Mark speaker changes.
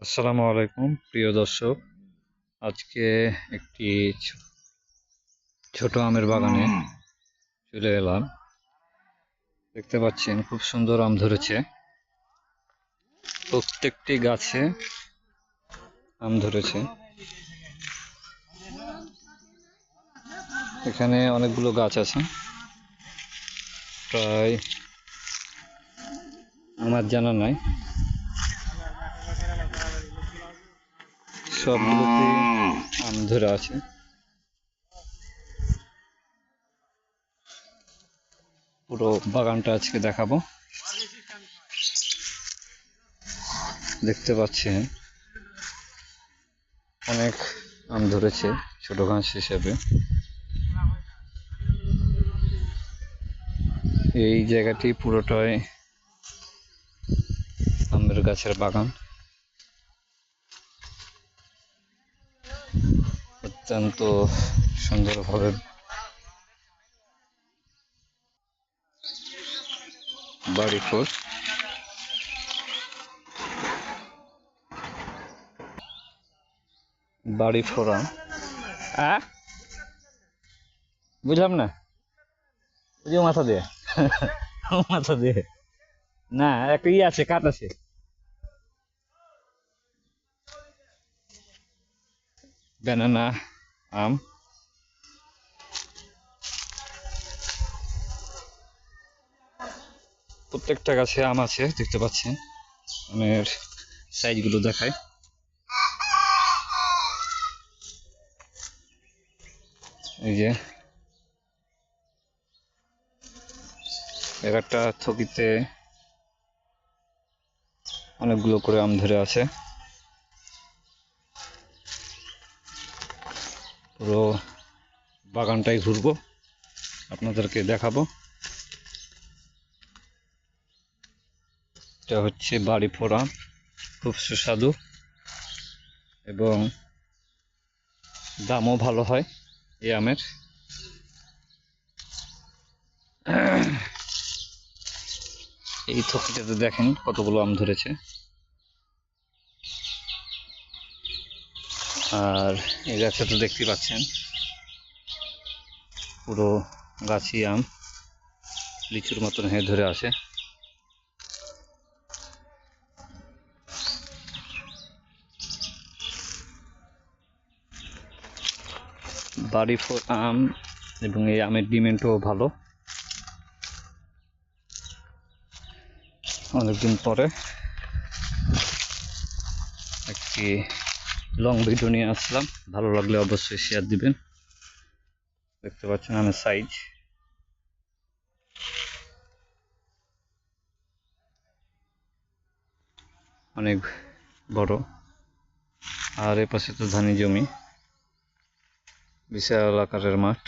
Speaker 1: আসসালামু আলাইকুম প্রিয় দর্শক। আজকে একটি ছোট আমের বাগানে চলে এলাম। দেখতে পাচ্ছেন খুব সুন্দর আম ধরেছে, প্রত্যেকটি গাছে আম ধরেছে। এখানে অনেকগুলো গাছ আছে, প্রায় আমার জানা নাই সবগুলোতে আম ধরে আছে। পুরো বাগানটা আজকে দেখাবো। দেখতে পাচ্ছেন অনেক আম ধরেছে ছোট গাছ হিসেবে। এই জায়গাটি পুরোটাই আমের গাছের বাগান। অত্যন্ত সুন্দরভাবে বাড়ি ফোড়া। বুঝলাম না, বুঝে মাথা দিয়ে মাথা দিয়ে না, একটা ইয়ে আছে, কাঠ আছে। ব্যানানা আম, প্রত্যেকটা গাছে আম আছে। দেখতে পাচ্ছেন আমের সাইজগুলো দেখায়। এই যে একটা থকিতে অনেকগুলো করে আম ধরে আছে। পুরো বাগানটাই ঘুরবো, আপনাদেরকে দেখাবো। এটা হচ্ছে বাড়ি ফোড়া, খুব সুস্বাদু এবং দামও ভালো হয় এই আমের। এই থকিটাতে দেখেন কতগুলো আম ধরেছে। আর এই গাছে তো দেখতে পাচ্ছেন পুরো গাছই আম, লিচুর মতন হয়ে ধরে আছে। বাড়ি ফোর আম এবং এই আমের ডিমান্ডও ভালো। অনেকদিন পরে একটি লং ভিডিও নিয়ে আসলাম, ভালো লাগলে অবশ্যই শেয়ার দিবেন। দেখতে পাচ্ছেন আমের সাইজ অনেক বড়। আর এ পাশে তো ধানি জমি, বিশাল আকারের মাঠ।